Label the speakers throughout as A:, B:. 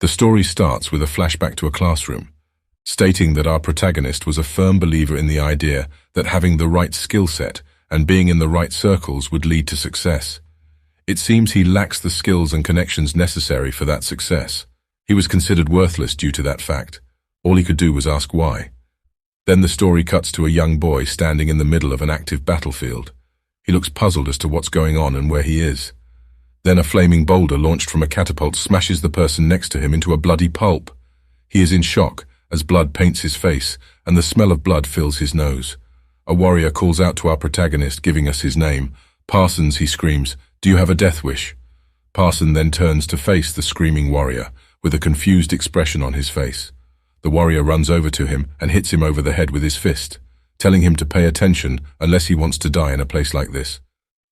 A: The story starts with a flashback to a classroom, stating that our protagonist was a firm believer in the idea that having the right skill set and being in the right circles would lead to success. It seems he lacks the skills and connections necessary for that success. He was considered worthless due to that fact. All he could do was ask why. Then the story cuts to a young boy standing in the middle of an active battlefield. He looks puzzled as to what's going on and where he is. Then a flaming boulder launched from a catapult smashes the person next to him into a bloody pulp. He is in shock as blood paints his face and the smell of blood fills his nose. A warrior calls out to our protagonist, giving us his name. "Parsons," he screams, "do you have a death wish?" Parson then turns to face the screaming warrior with a confused expression on his face. The warrior runs over to him and hits him over the head with his fist, telling him to pay attention unless he wants to die in a place like this.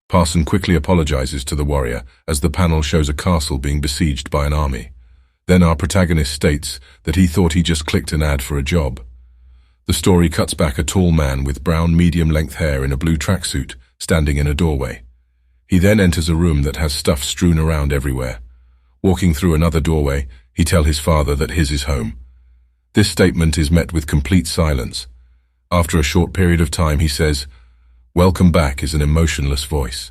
A: Parson quickly apologizes to the warrior as the panel shows a castle being besieged by an army. Then our protagonist states that he thought he just clicked an ad for a job. The story cuts back a tall man with brown medium-length hair in a blue tracksuit standing in a doorway. He then enters a room that has stuff strewn around everywhere. Walking through another doorway, he tells his father that his is home. This statement is met with complete silence. After a short period of time, he says, "Welcome back," is an emotionless voice.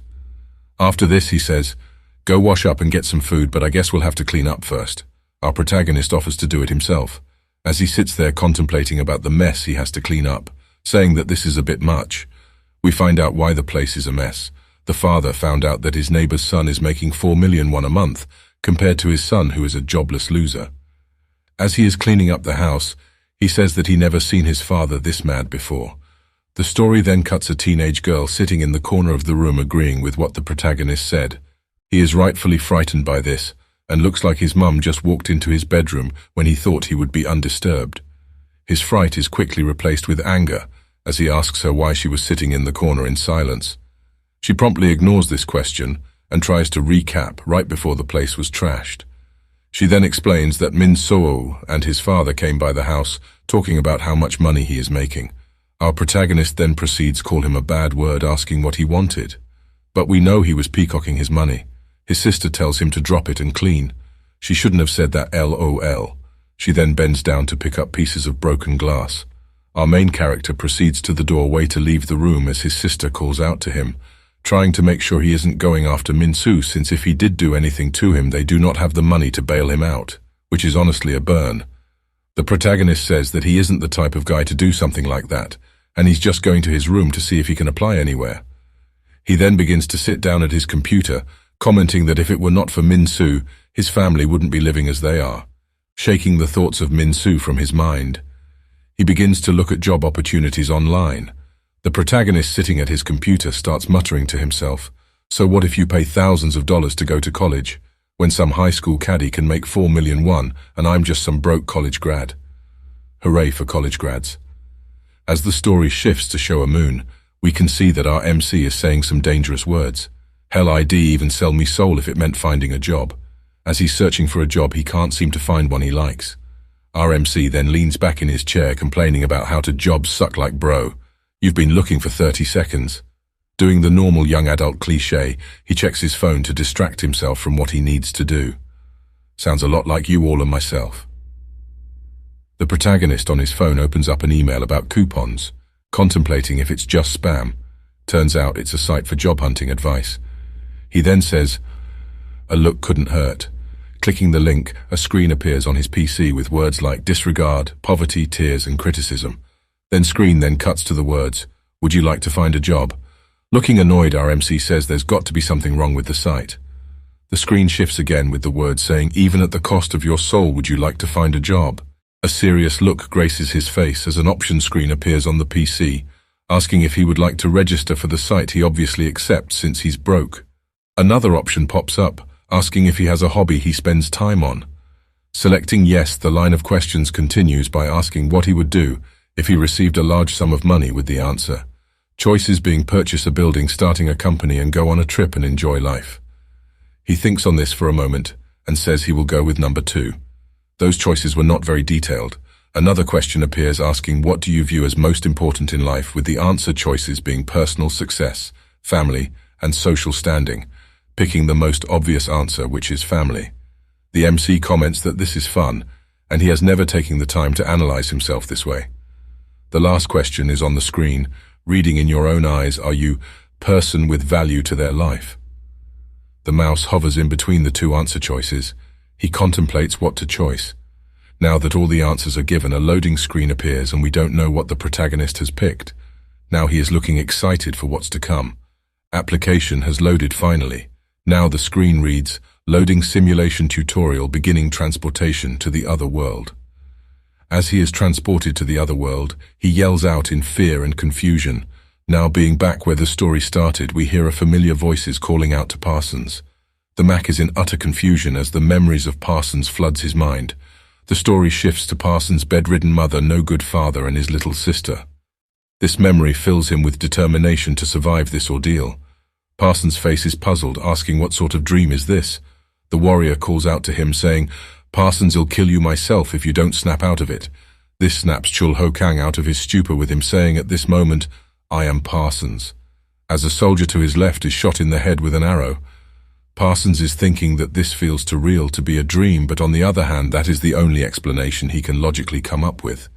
A: After this, he says, "Go wash up and get some food, but I guess we'll have to clean up first." Our protagonist offers to do it himself, as he sits there contemplating about the mess he has to clean up, saying that this is a bit much. We find out why the place is a mess. The father found out that his neighbor's son is making $4 million a month, compared to his son who is a jobless loser. As he is cleaning up the house, he says that he never seen his father this mad before. The story then cuts a teenage girl sitting in the corner of the room agreeing with what the protagonist said. He is rightfully frightened by this, and looks like his mum just walked into his bedroom when he thought he would be undisturbed. His fright is quickly replaced with anger, as he asks her why she was sitting in the corner in silence. She promptly ignores this question and tries to recap right before the place was trashed. She then explains that Min Soo and his father came by the house talking about how much money he is making. Our protagonist then proceeds to call him a bad word, asking what he wanted. But we know he was peacocking his money. His sister tells him to drop it and clean. She shouldn't have said that LOL. She then bends down to pick up pieces of broken glass. Our main character proceeds to the doorway to leave the room as his sister calls out to him, trying to make sure he isn't going after Min Soo, since if he did do anything to him, they do not have the money to bail him out, which is honestly a burn. The protagonist says that he isn't the type of guy to do something like that, and he's just going to his room to see if he can apply anywhere. He then begins to sit down at his computer, commenting that if it were not for Min Soo, his family wouldn't be living as they are, shaking the thoughts of Min Soo from his mind. He begins to look at job opportunities online. The protagonist sitting at his computer starts muttering to himself, "So what if you pay thousands of dollars to go to college, when some high school caddie can make $4 million and I'm just some broke college grad?" Hooray for college grads. As the story shifts to show a moon, we can see that our MC is saying some dangerous words. Hell, I'd even sell me soul if it meant finding a job. As he's searching for a job, he can't seem to find one he likes. Our MC then leans back in his chair complaining about how to jobs suck like bro. You've been looking for 30 seconds. Doing the normal young adult cliche, he checks his phone to distract himself from what he needs to do. Sounds a lot like you all and myself. The protagonist on his phone opens up an email about coupons, contemplating if it's just spam. Turns out it's a site for job hunting advice. He then says, "A look couldn't hurt." Clicking the link, a screen appears on his PC with words like disregard, poverty, tears, and criticism. Screen then cuts to the words, "Would you like to find a job?" Looking annoyed, our MC says there's got to be something wrong with the site. The screen shifts again with the words saying, "Even at the cost of your soul, would you like to find a job?" A serious look graces his face as an option screen appears on the PC, asking if he would like to register for the site. He obviously accepts since he's broke. Another option pops up, asking if he has a hobby he spends time on. Selecting yes, the line of questions continues by asking what he would do if he received a large sum of money, with the answer. Choices being purchase a building, starting a company, and go on a trip and enjoy life. He thinks on this for a moment and says he will go with number 2. Those choices were not very detailed. Another question appears asking what do you view as most important in life, with the answer choices being personal success, family, and social standing, picking the most obvious answer, which is family. The MC comments that this is fun, and he has never taken the time to analyze himself this way. The last question is on the screen. Reading in your own eyes, are you person with value to their life? The mouse hovers in between the two answer choices. He contemplates what to choice. Now that all the answers are given, a loading screen appears and we don't know what the protagonist has picked. Now he is looking excited for what's to come. Application has loaded finally. Now the screen reads, loading simulation tutorial beginning transportation to the other world. As he is transported to the other world, he yells out in fear and confusion. Now being back where the story started, we hear a familiar voices calling out to Parsons. The Mac is in utter confusion as the memories of Parsons floods his mind. The story shifts to Parsons' bedridden mother, no good father, and his little sister. This memory fills him with determination to survive this ordeal. Parsons' face is puzzled, asking what sort of dream is this? The warrior calls out to him, saying, Parsons, I'll kill you myself if you don't snap out of it. This snaps Chul Ho Kang out of his stupor with him saying at this moment, I am Parsons. As a soldier to his left is shot in the head with an arrow. Parsons is thinking that this feels too real to be a dream, but on the other hand, that is the only explanation he can logically come up with.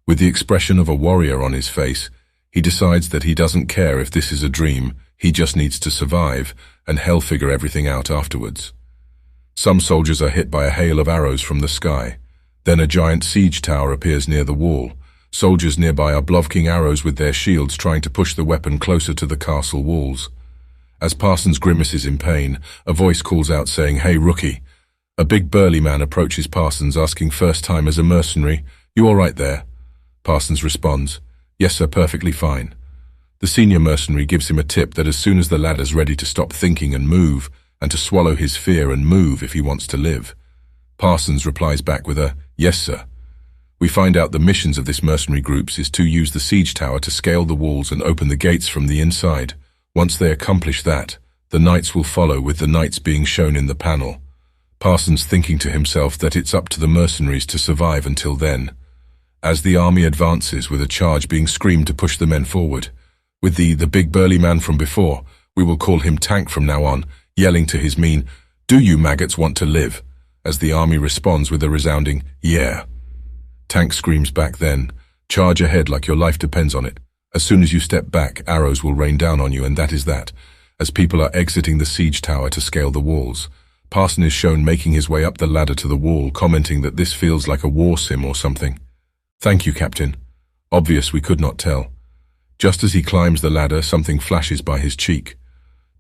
A: With the expression of a warrior on his face, he decides that he doesn't care if this is a dream, he just needs to survive, and he'll figure everything out afterwards. Some soldiers are hit by a hail of arrows from the sky. Then a giant siege tower appears near the wall. Soldiers nearby are blocking arrows with their shields, trying to push the weapon closer to the castle walls. As Parsons grimaces in pain, a voice calls out saying, Hey, rookie. A big burly man approaches Parsons, asking first time as a mercenary, You all right there? Parsons responds, Yes, sir, perfectly fine. The senior mercenary gives him a tip that as soon as the ladder's ready to stop thinking and move, and to swallow his fear and move if he wants to live. Parsons replies back with a, Yes, sir. We find out the missions of this mercenary groups is to use the siege tower to scale the walls and open the gates from the inside. Once they accomplish that, the knights will follow, with the knights being shown in the panel. Parsons thinking to himself that it's up to the mercenaries to survive until then. As the army advances, with a charge being screamed to push the men forward. With the big burly man from before, we will call him Tank from now on, yelling to his mean, Do you maggots want to live? As the army responds with a resounding, Yeah. Tank screams back then, Charge ahead like your life depends on it. As soon as you step back, arrows will rain down on you, and that is that. As people are exiting the siege tower to scale the walls, Parson is shown making his way up the ladder to the wall, commenting that this feels like a war sim or something. Thank you, Captain. Obvious we could not tell. Just as he climbs the ladder, something flashes by his cheek.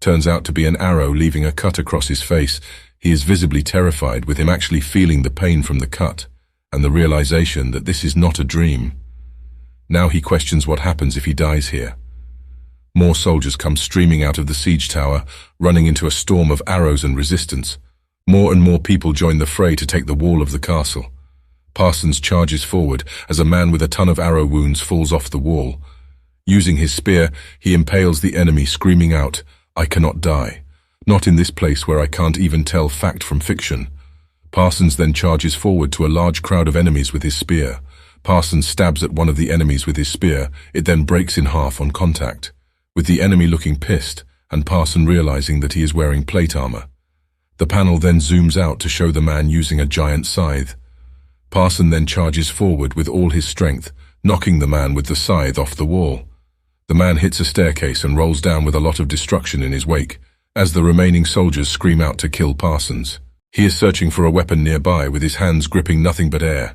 A: Turns out to be an arrow, leaving a cut across his face. He is visibly terrified, with him actually feeling the pain from the cut, and the realization that this is not a dream. Now he questions what happens if he dies here. More soldiers come streaming out of the siege tower, running into a storm of arrows and resistance. More and more people join the fray to take the wall of the castle. Parsons charges forward as a man with a ton of arrow wounds falls off the wall. Using his spear, he impales the enemy, screaming out, I cannot die. Not in this place where I can't even tell fact from fiction. Parsons then charges forward to a large crowd of enemies with his spear. Parsons stabs at one of the enemies with his spear. It then breaks in half on contact, with the enemy looking pissed and Parson realizing that he is wearing plate armor. The panel then zooms out to show the man using a giant scythe. Parson then charges forward with all his strength, knocking the man with the scythe off the wall. The man hits a staircase and rolls down with a lot of destruction in his wake, as the remaining soldiers scream out to kill Parsons. He is searching for a weapon nearby, with his hands gripping nothing but air,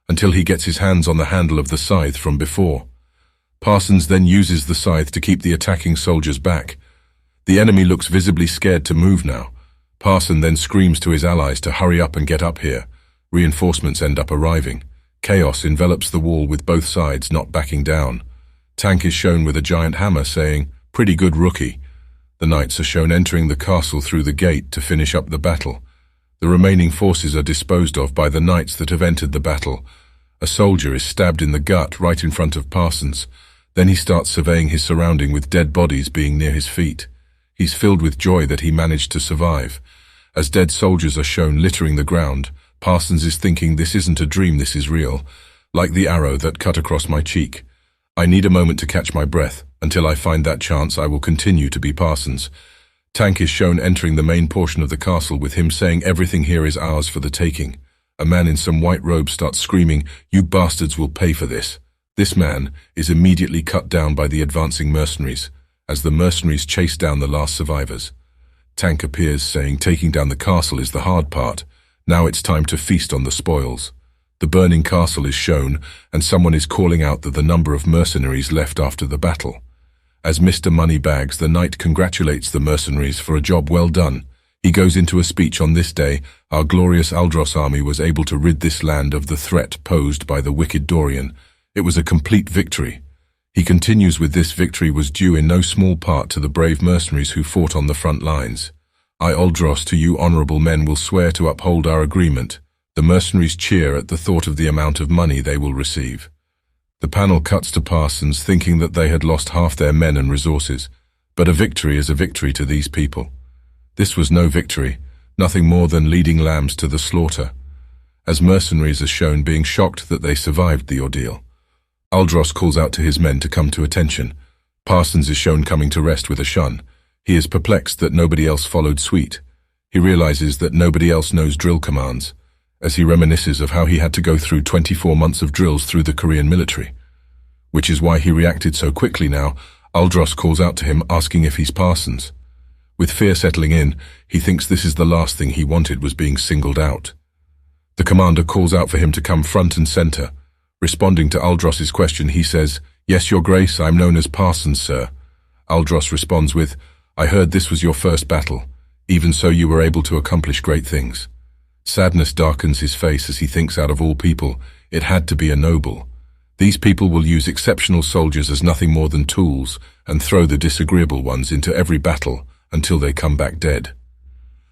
A: until he gets his hands on the handle of the scythe from before. Parsons then uses the scythe to keep the attacking soldiers back. The enemy looks visibly scared to move now. Parson then screams to his allies to hurry up and get up here. Reinforcements end up arriving. Chaos envelops the wall, with both sides not backing down. Tank is shown with a giant hammer saying, Pretty good, rookie. The knights are shown entering the castle through the gate to finish up the battle. The remaining forces are disposed of by the knights that have entered the battle. A soldier is stabbed in the gut right in front of Parsons. Then he starts surveying his surrounding, with dead bodies being near his feet. He's filled with joy that he managed to survive. As dead soldiers are shown littering the ground, Parsons is thinking, this isn't a dream, this is real. Like the arrow that cut across my cheek. I need a moment to catch my breath. Until I find that chance, I will continue to be Parsons. Tank is shown entering the main portion of the castle with him saying everything here is ours for the taking. A man in some white robe starts screaming, "You bastards will pay for this." This man is immediately cut down by the advancing mercenaries, as the mercenaries chase down the last survivors. Tank appears saying taking down the castle is the hard part. Now it's time to feast on the spoils. The burning castle is shown, and someone is calling out that the number of mercenaries left after the battle. As Mr. Moneybags, the knight congratulates the mercenaries for a job well done. He goes into a speech on this day. Our glorious Aldros army was able to rid this land of the threat posed by the wicked Dorian. It was a complete victory. He continues with this victory was due in no small part to the brave mercenaries who fought on the front lines. I, Aldros, to you honorable men, will swear to uphold our agreement. The mercenaries cheer at the thought of the amount of money they will receive. The panel cuts to Parsons, thinking that they had lost half their men and resources. But a victory is a victory to these people. This was no victory, nothing more than leading lambs to the slaughter, as mercenaries are shown being shocked that they survived the ordeal. Aldros calls out to his men to come to attention. Parsons is shown coming to rest with a shun. He is perplexed that nobody else followed suit. He realizes that nobody else knows drill commands, as he reminisces of how he had to go through 24 months of drills through the Korean military. Which is why he reacted so quickly now. Aldros calls out to him asking if he's Parsons. With fear settling in, he thinks this is the last thing he wanted was being singled out. The commander calls out for him to come front and center. Responding to Aldros's question, he says, "Yes, your grace, I'm known as Parsons, sir." Aldros responds with, "I heard this was your first battle. Even so, you were able to accomplish great things." Sadness darkens his face as he thinks out of all people, it had to be a noble. These people will use exceptional soldiers as nothing more than tools and throw the disagreeable ones into every battle until they come back dead.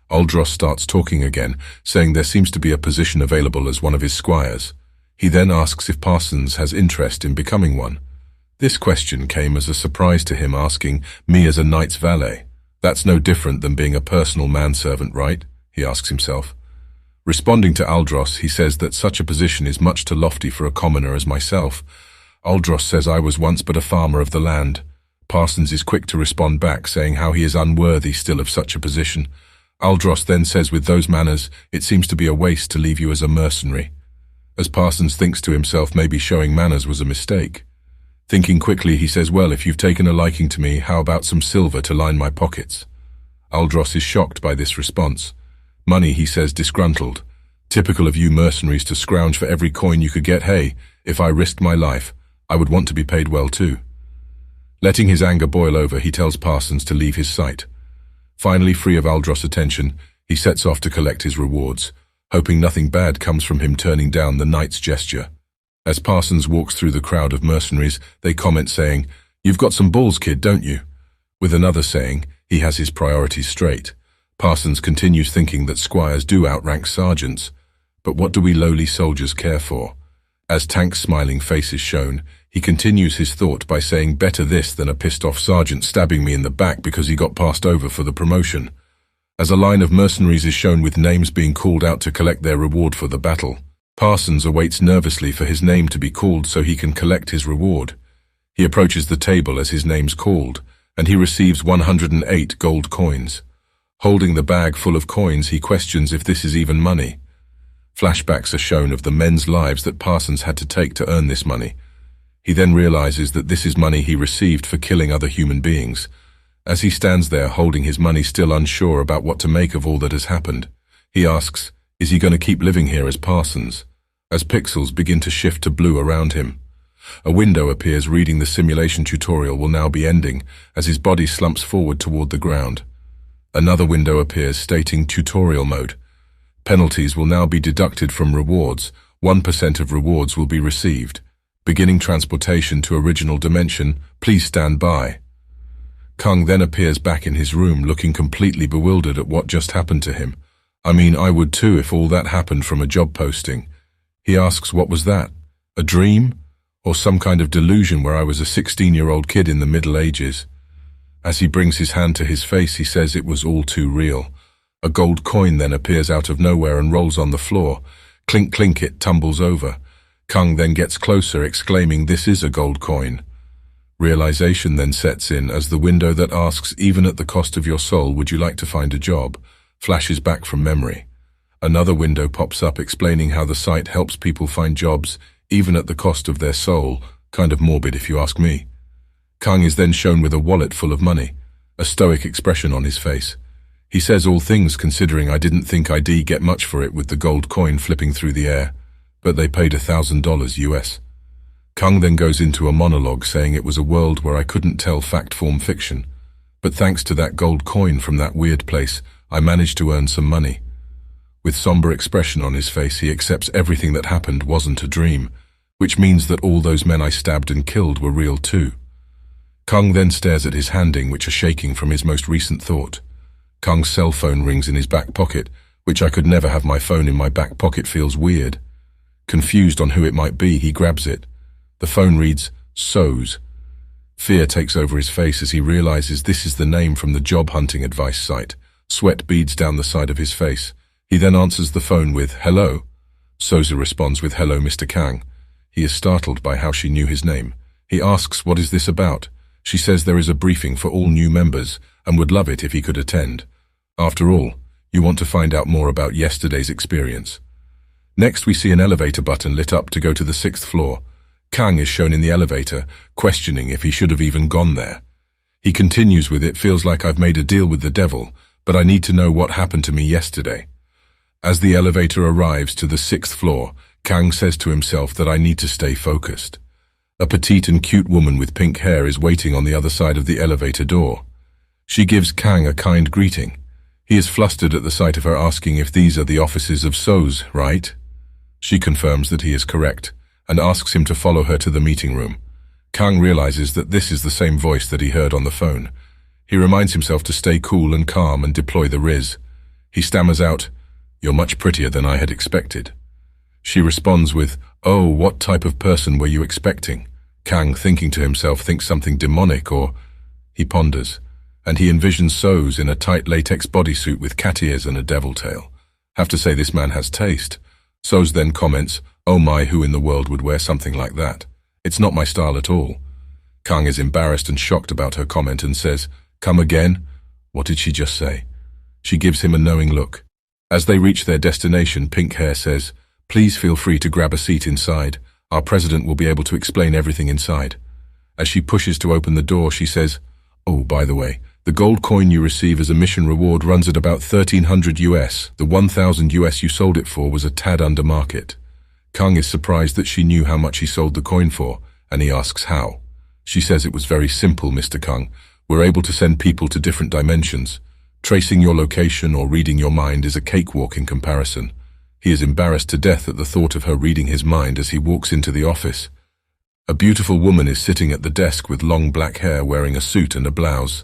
A: Aldros starts talking again, saying there seems to be a position available as one of his squires. He then asks if Parsons has interest in becoming one. This question came as a surprise to him, asking me as a knight's valet. That's no different than being a personal manservant, right? He asks himself. Responding to Aldros, he says that such a position is much too lofty for a commoner as myself. Aldros says I was once but a farmer of the land. Parsons is quick to respond back, saying how he is unworthy still of such a position. Aldros then says with those manners, it seems to be a waste to leave you as a mercenary. As Parsons thinks to himself maybe showing manners was a mistake. Thinking quickly, he says, well, if you've taken a liking to me, how about some silver to line my pockets? Aldros is shocked by this response. Money, he says, disgruntled. Typical of you mercenaries to scrounge for every coin you could get. Hey, if I risked my life, I would want to be paid well too. Letting his anger boil over, he tells Parsons to leave his sight. Finally, free of Aldros' attention, he sets off to collect his rewards, hoping nothing bad comes from him turning down the knight's gesture. As Parsons walks through the crowd of mercenaries, they comment saying, "You've got some balls, kid, don't you?" With another saying, he has his priorities straight. Parsons continues thinking that squires do outrank sergeants, but what do we lowly soldiers care for? As Tank's smiling face is shown, he continues his thought by saying, better this than a pissed-off sergeant stabbing me in the back because he got passed over for the promotion. As a line of mercenaries is shown with names being called out to collect their reward for the battle, Parsons awaits nervously for his name to be called so he can collect his reward. He approaches the table as his name's called, and he receives 108 gold coins. Holding the bag full of coins, he questions if this is even money. Flashbacks are shown of the men's lives that Parsons had to take to earn this money. He then realizes that this is money he received for killing other human beings. As he stands there holding his money, still unsure about what to make of all that has happened, he asks, is he going to keep living here as Parsons? As pixels begin to shift to blue around him. A window appears reading the simulation tutorial will now be ending as his body slumps forward toward the ground. Another window appears stating tutorial mode. Penalties will now be deducted from rewards. 1% of rewards will be received. Beginning transportation to original dimension. Please stand by. Kung then appears back in his room looking completely bewildered at what just happened to him. I mean, I would too if all that happened from a job posting. He asks, what was that? A dream? Or some kind of delusion where I was a 16-year-old kid in the Middle Ages? As he brings his hand to his face, he says it was all too real. A gold coin then appears out of nowhere and rolls on the floor. Clink clink, it tumbles over. Kung then gets closer, exclaiming, this is a gold coin. Realization then sets in as the window that asks, even at the cost of your soul, would you like to find a job, flashes back from memory. Another window pops up explaining how the site helps people find jobs, even at the cost of their soul. Kind of morbid if you ask me. Kang is then shown with a wallet full of money, a stoic expression on his face. He says, all things considering, I didn't think I'd get much for it, with the gold coin flipping through the air, but they paid $1,000 US. Kang then goes into a monologue saying it was a world where I couldn't tell fact from fiction, but thanks to that gold coin from that weird place, I managed to earn some money. With somber expression on his face, he accepts everything that happened wasn't a dream, which means that all those men I stabbed and killed were real too. Kang then stares at his handing, which are shaking from his most recent thought. Kang's cell phone rings in his back pocket, which I could never have my phone in my back pocket feels weird. Confused on who it might be, he grabs it. The phone reads, Soz. Fear takes over his face as he realizes this is the name from the job hunting advice site. Sweat beads down the side of his face. He then answers the phone with, hello. Soza responds with, hello, Mr. Kang. He is startled by how she knew his name. He asks, what is this about? She says there is a briefing for all new members and would love it if he could attend. After all, you want to find out more about yesterday's experience. Next, we see an elevator button lit up to go to the 6th floor. Kang is shown in the elevator, questioning if he should have even gone there. He continues with, it feels like I've made a deal with the devil, but I need to know what happened to me yesterday. As the elevator arrives to the 6th floor, Kang says to himself that I need to stay focused. A petite and cute woman with pink hair is waiting on the other side of the elevator door. She gives Kang a kind greeting. He is flustered at the sight of her, asking if these are the offices of Soz, right? She confirms that he is correct, and asks him to follow her to the meeting room. Kang realizes that this is the same voice that he heard on the phone. He reminds himself to stay cool and calm and deploy the riz. He stammers out, "You're much prettier than I had expected." She responds with, "Oh, what type of person were you expecting?" Kang, thinking to himself, thinks something demonic, or... He ponders, and he envisions Soz in a tight latex bodysuit with cat ears and a devil tail. Have to say this man has taste. Soz then comments, "Oh my, who in the world would wear something like that? It's not my style at all." Kang is embarrassed and shocked about her comment and says, "Come again? What did she just say?" She gives him a knowing look. As they reach their destination, Pink Hair says, "Please feel free to grab a seat inside. Our president will be able to explain everything inside." As she pushes to open the door, she says, "Oh, by the way, the gold coin you receive as a mission reward runs at about 1,300 US. The 1,000 US you sold it for was a tad under market." Kang is surprised that she knew how much he sold the coin for, and he asks how. She says, "It was very simple, Mr. Kang. We're able to send people to different dimensions. Tracing your location or reading your mind is a cakewalk in comparison." He is embarrassed to death at the thought of her reading his mind as he walks into the office. A beautiful woman is sitting at the desk with long black hair, wearing a suit and a blouse.